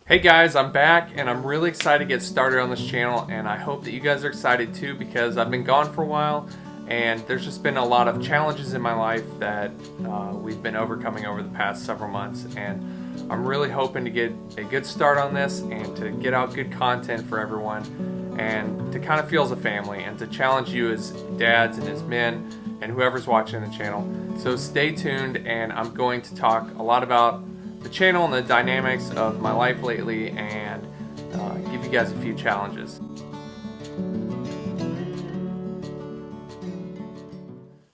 Hey guys, I'm back and I'm really excited to get started on this channel, and I hope that you guys are excited too because I've been gone for a while and there's just been a lot of challenges in my life that we've been overcoming over the past several months, and I'm really hoping to get a good start on this and to get out good content for everyone and to kind of feel as a family and to challenge you as dads and as men and whoever's watching the channel. So stay tuned, and I'm going to talk a lot about the channel and the dynamics of my life lately and give you guys a few challenges.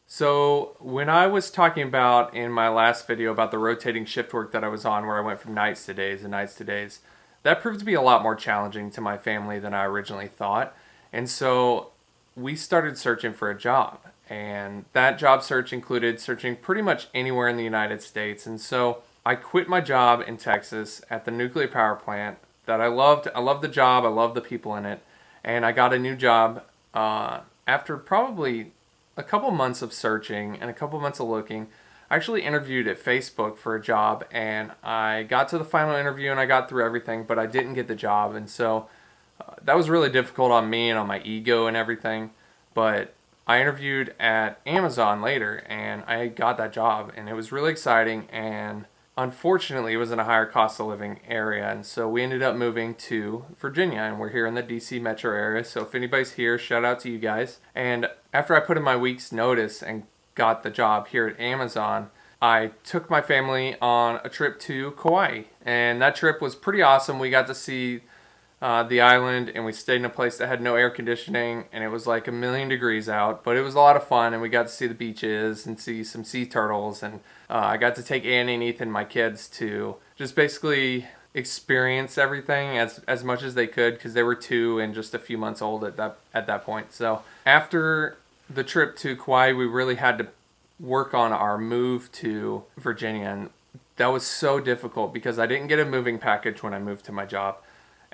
So when I was talking about in my last video about the rotating shift work that I was on, where I went from nights to days and nights to days, that proved to be a lot more challenging to my family than I originally thought. And so we started searching for a job, and that job search included searching pretty much anywhere in the United States. And so I quit my job in Texas at the nuclear power plant that I loved. I loved the job. I loved the people in it. And I got a new job after probably a couple months of searching and a couple months of looking. I actually interviewed at Facebook for a job, and I got to the final interview and I got through everything, but I didn't get the job. And so that was really difficult on me and on my ego and everything. But I interviewed at Amazon later and I got that job, and it was really exciting. And unfortunately, it was in a higher cost of living area, and so we ended up moving to Virginia, and we're here in the DC metro area. So if anybody's here, shout out to you guys. And after I put in my week's notice and got the job here at Amazon, I took my family on a trip to Kauai, and that trip was pretty awesome. We got to see the island, and we stayed in a place that had no air conditioning, and it was like 1,000,000 degrees out, but it was a lot of fun, and we got to see the beaches and see some sea turtles, and I got to take Annie and Ethan, my kids, to just basically experience everything as much as they could, because they were 2 and just a few months old at that point. So after the trip to Kauai, we really had to work on our move to Virginia, and that was so difficult because I didn't get a moving package when I moved to my job,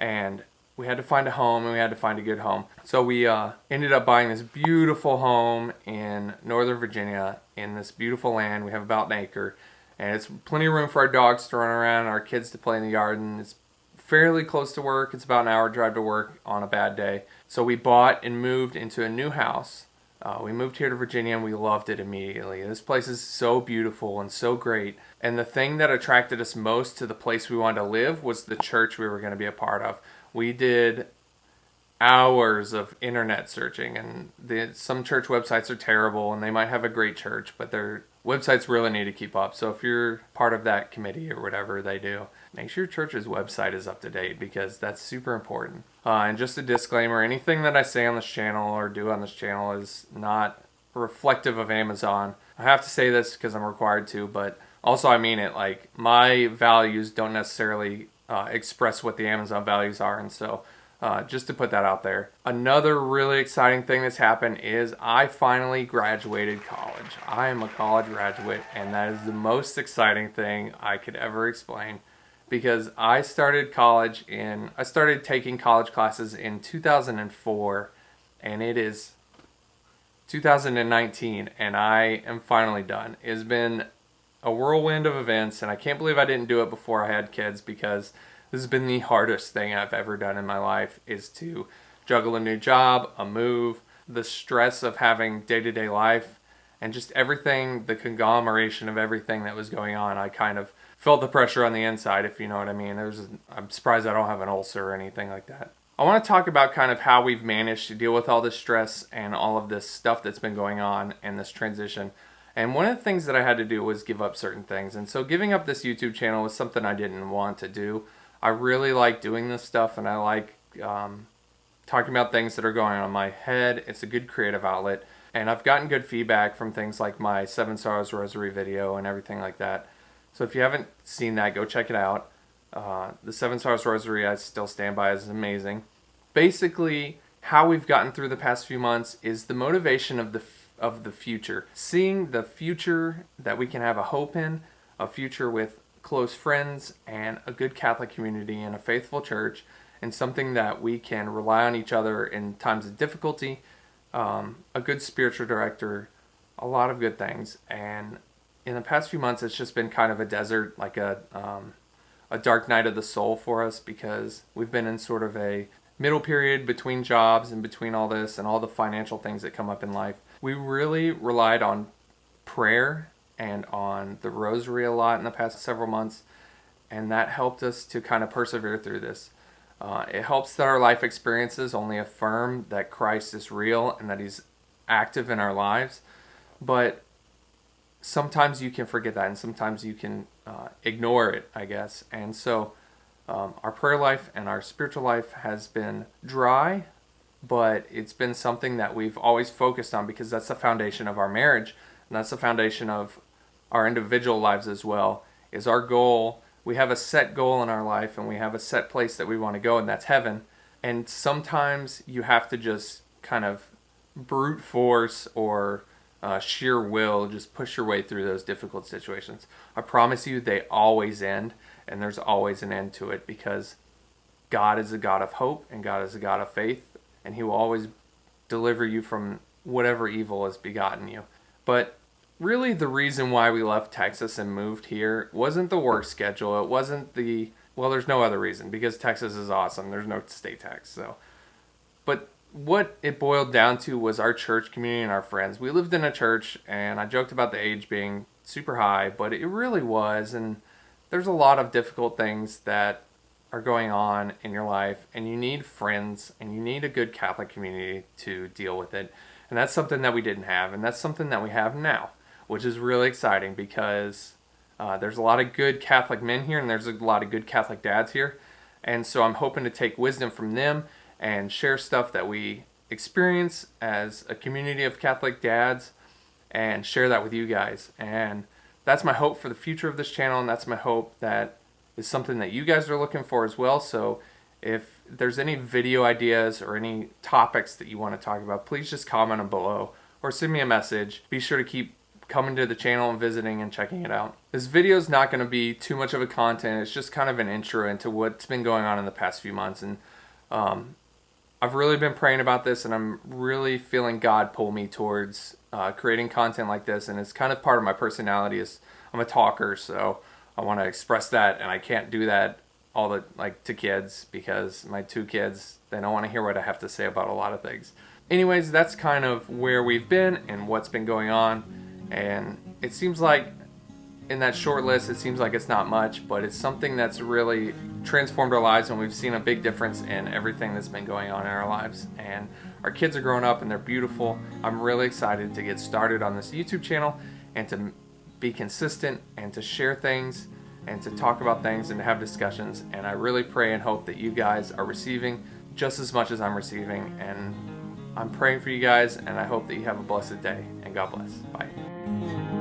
and we had to find a home, and we had to find a good home. So we ended up buying this beautiful home in Northern Virginia in this beautiful land. We have about an acre, and it's plenty of room for our dogs to run around, our kids to play in the garden. It's fairly close to work. It's about an hour drive to work on a bad day. So we bought and moved into a new house. We moved here to Virginia, and we loved it immediately. This place is so beautiful and so great. And the thing that attracted us most to the place we wanted to live was the church we were going to be a part of. We did hours of internet searching, and some church websites are terrible, and they might have a great church, but their websites really need to keep up. So if you're part of that committee or whatever they do, make sure your church's website is up to date, because that's super important. And just a disclaimer, anything that I say on this channel or do on this channel is not reflective of Amazon. I have to say this because I'm required to, but also I mean it. Like, my values don't necessarily express what the Amazon values are, and so just to put that out there. Another really exciting thing that's happened is I finally graduated college. I am a college graduate, and that is the most exciting thing I could ever explain, because I started taking college classes in 2004, and it is 2019, and I am finally done. It's been a whirlwind of events, and I can't believe I didn't do it before I had kids, because this has been the hardest thing I've ever done in my life, is to juggle a new job, a move, the stress of having day-to-day life, and just everything, the conglomeration of everything that was going on. I kind of felt the pressure on the inside, if you know what I mean. I'm surprised I don't have an ulcer or anything like that. I want to talk about kind of how we've managed to deal with all this stress and all of this stuff that's been going on and this transition. And one of the things that I had to do was give up certain things. And so giving up this YouTube channel was something I didn't want to do. I really like doing this stuff, and I like talking about things that are going on in my head. It's a good creative outlet. And I've gotten good feedback from things like my 7 Sorrows Rosary video and everything like that. So if you haven't seen that, go check it out. The 7 Sorrows Rosary, I still stand by, is amazing. Basically, how we've gotten through the past few months is the motivation of the future. Seeing the future that we can have a hope in, a future with close friends and a good Catholic community and a faithful church, and something that we can rely on each other in times of difficulty, a good spiritual director, a lot of good things. And in the past few months, it's just been kind of a desert, like a a dark night of the soul for us because we've been in sort of a middle period between jobs and between all this and all the financial things that come up in life. We really relied on prayer and on the rosary a lot in the past several months, and that helped us to kind of persevere through this. It helps that our life experiences only affirm that Christ is real and that He's active in our lives, but sometimes you can forget that, and sometimes you can ignore it, I guess. And so our prayer life and our spiritual life has been dry, but it's been something that we've always focused on because that's the foundation of our marriage, and that's the foundation of our individual lives as well, is our goal. We have a set goal in our life, and we have a set place that we want to go, and that's heaven. And sometimes you have to just kind of brute force or sheer will, just push your way through those difficult situations. I promise you they always end, and there's always an end to it because God is a God of hope and God is a God of faith, and He will always deliver you from whatever evil has begotten you. But really the reason why we left Texas and moved here wasn't the work schedule. It wasn't well, there's no other reason because Texas is awesome. There's no state tax. But what it boiled down to was our church community and our friends. We lived in a church, and I joked about the age being super high, but it really was. And there's a lot of difficult things that are going on in your life, and you need friends, and you need a good Catholic community to deal with it. And that's something that we didn't have, and that's something that we have now, which is really exciting because there's a lot of good Catholic men here, and there's a lot of good Catholic dads here. And so I'm hoping to take wisdom from them and share stuff that we experience as a community of Catholic dads and share that with you guys. And that's my hope for the future of this channel, and that's my hope that is something that you guys are looking for as well. So if there's any video ideas or any topics that you want to talk about, please just comment them below or send me a message. Be sure to keep coming to the channel and visiting and checking it out. This video is not going to be too much of a content. It's just kind of an intro into what's been going on in the past few months. And I've really been praying about this, and I'm really feeling God pull me towards creating content like this. And it's kind of part of my personality. Is I'm a talker, so I want to express that, and I can't do that to kids because my two kids, they don't want to hear what I have to say about a lot of things. Anyways, that's kind of where we've been and what's been going on. And it seems like in that short list, it seems like it's not much, but it's something that's really transformed our lives, and we've seen a big difference in everything that's been going on in our lives. And our kids are growing up and they're beautiful. I'm really excited to get started on this YouTube channel and to be consistent and to share things and to talk about things and to have discussions. And I really pray and hope that you guys are receiving just as much as I'm receiving. And I'm praying for you guys, and I hope that you have a blessed day, and God bless. Bye.